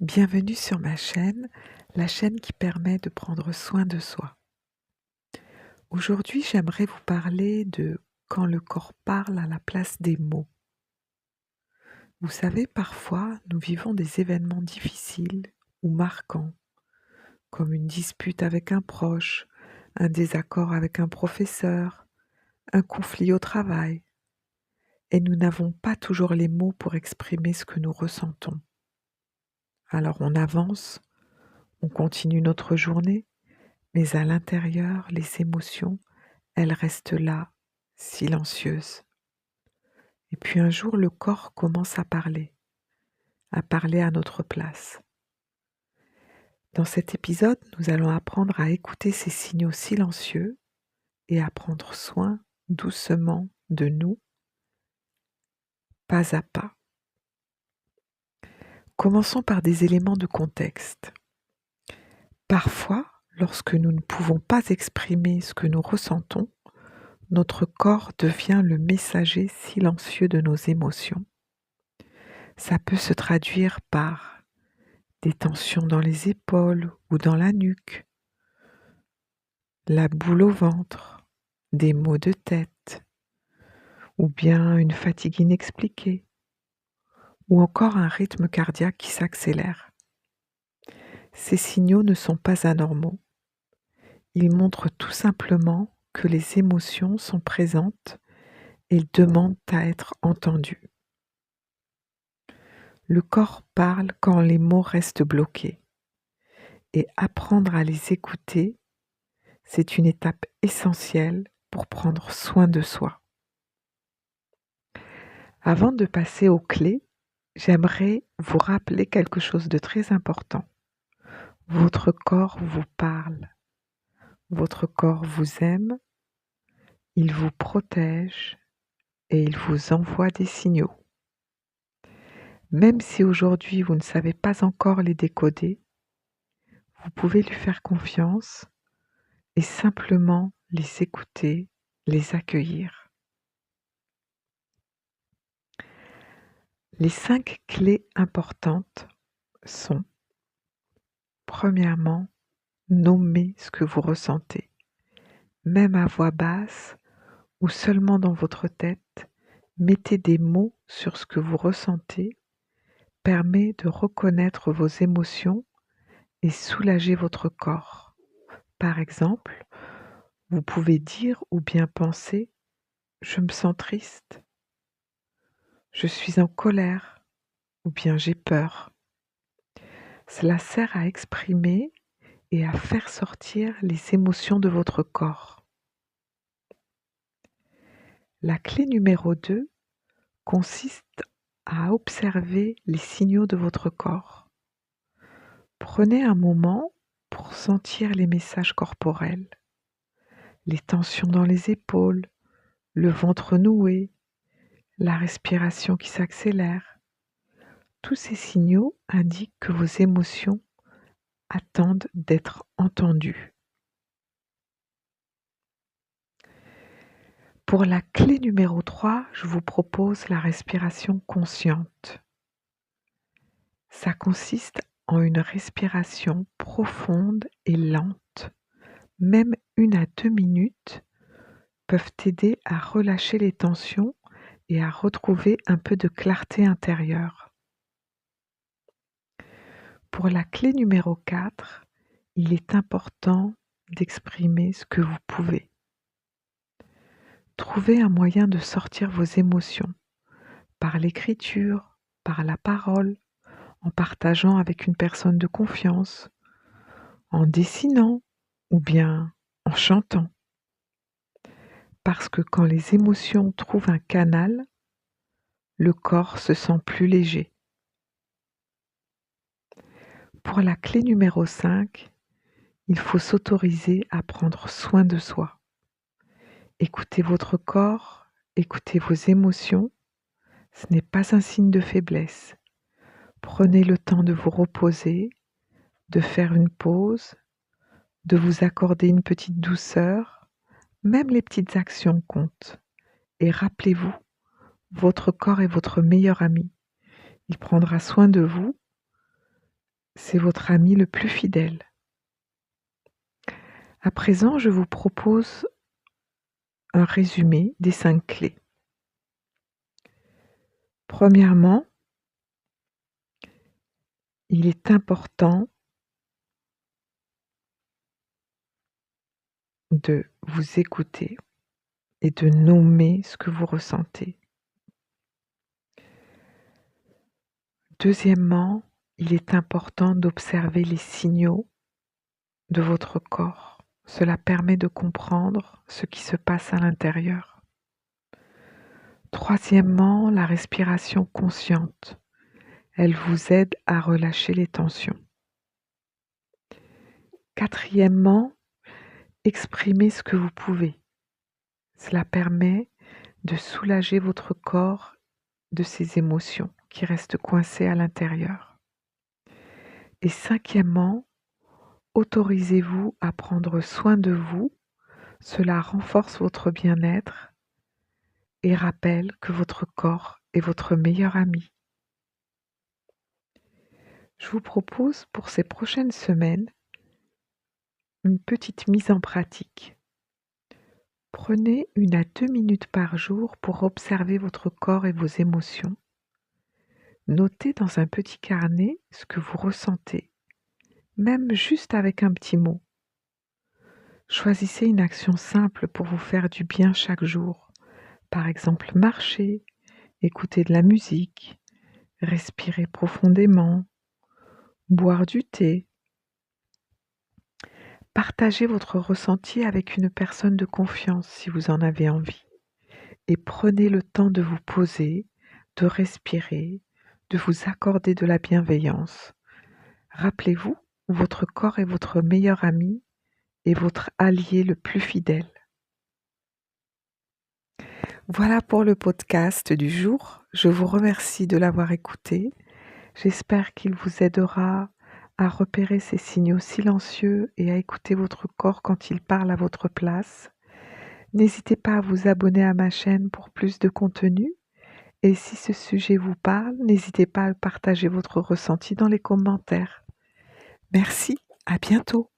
Bienvenue sur ma chaîne, la chaîne qui permet de prendre soin de soi. Aujourd'hui, j'aimerais vous parler de quand le corps parle à la place des mots. Vous savez, parfois, nous vivons des événements difficiles ou marquants, comme une dispute avec un proche, un désaccord avec un professeur, un conflit au travail, et nous n'avons pas toujours les mots pour exprimer ce que nous ressentons. Alors on avance, on continue notre journée, mais à l'intérieur, les émotions, elles restent là, silencieuses. Et puis un jour, le corps commence à parler à notre place. Dans cet épisode, nous allons apprendre à écouter ces signaux silencieux et à prendre soin doucement de nous, pas à pas. Commençons par des éléments de contexte. Parfois, lorsque nous ne pouvons pas exprimer ce que nous ressentons, notre corps devient le messager silencieux de nos émotions. Ça peut se traduire par des tensions dans les épaules ou dans la nuque, la boule au ventre, des maux de tête, ou bien une fatigue inexpliquée, ou encore un rythme cardiaque qui s'accélère. Ces signaux ne sont pas anormaux. Ils montrent tout simplement que les émotions sont présentes et demandent à être entendues. Le corps parle quand les mots restent bloqués, et apprendre à les écouter, c'est une étape essentielle pour prendre soin de soi. Avant de passer aux clés, j'aimerais vous rappeler quelque chose de très important. Votre corps vous parle, votre corps vous aime, il vous protège et il vous envoie des signaux. Même si aujourd'hui vous ne savez pas encore les décoder, vous pouvez lui faire confiance et simplement les écouter, les accueillir. Les 5 clés importantes sont: premièrement, nommer ce que vous ressentez, même à voix basse ou seulement dans votre tête. Mettez des mots sur ce que vous ressentez, permet de reconnaître vos émotions et soulager votre corps. Par exemple, vous pouvez dire ou bien penser: je me sens triste, je suis en colère ou bien j'ai peur. Cela sert à exprimer et à faire sortir les émotions de votre corps. La clé numéro 2 consiste à observer les signaux de votre corps. Prenez un moment pour sentir les messages corporels, les tensions dans les épaules, le ventre noué, la respiration qui s'accélère. Tous ces signaux indiquent que vos émotions attendent d'être entendues. Pour la clé numéro 3, je vous propose la respiration consciente. Ça consiste en une respiration profonde et lente. Même 1 à 2 minutes peuvent aider à relâcher les tensions et à retrouver un peu de clarté intérieure. Pour la clé numéro 4, il est important d'exprimer ce que vous pouvez. Trouvez un moyen de sortir vos émotions, par l'écriture, par la parole, en partageant avec une personne de confiance, en dessinant ou bien en chantant. Parce que quand les émotions trouvent un canal, le corps se sent plus léger. Pour la clé numéro 5, il faut s'autoriser à prendre soin de soi. Écoutez votre corps, écoutez vos émotions, ce n'est pas un signe de faiblesse. Prenez le temps de vous reposer, de faire une pause, de vous accorder une petite douceur. Même les petites actions comptent. Et rappelez-vous, votre corps est votre meilleur ami. Il prendra soin de vous c'est votre ami le plus fidèle. À présent, je vous propose un résumé des 5 clés. Premièrement, il est important de vous écouter et de nommer ce que vous ressentez. Deuxièmement, il est important d'observer les signaux de votre corps. Cela permet de comprendre ce qui se passe à l'intérieur. Troisièmement, la respiration consciente. Elle vous aide à relâcher les tensions. Quatrièmement, exprimez ce que vous pouvez. Cela permet de soulager votre corps de ces émotions qui restent coincées à l'intérieur. Et cinquièmement, autorisez-vous à prendre soin de vous. Cela renforce votre bien-être et rappelle que votre corps est votre meilleur ami. Je vous propose pour ces prochaines semaines une petite mise en pratique. Prenez 1 à 2 minutes par jour pour observer votre corps et vos émotions. Notez dans un petit carnet ce que vous ressentez, même juste avec un petit mot. Choisissez une action simple pour vous faire du bien chaque jour. Par exemple, marcher, écouter de la musique, respirer profondément, boire du thé. Partagez votre ressenti avec une personne de confiance si vous en avez envie. Et prenez le temps de vous poser, de respirer, de vous accorder de la bienveillance. Rappelez-vous, votre corps est votre meilleur ami et votre allié le plus fidèle. Voilà pour le podcast du jour. Je vous remercie de l'avoir écouté. J'espère qu'il vous aidera à repérer ces signaux silencieux et à écouter votre corps quand il parle à votre place. N'hésitez pas à vous abonner à ma chaîne pour plus de contenu. Et si ce sujet vous parle, n'hésitez pas à partager votre ressenti dans les commentaires. Merci, à bientôt.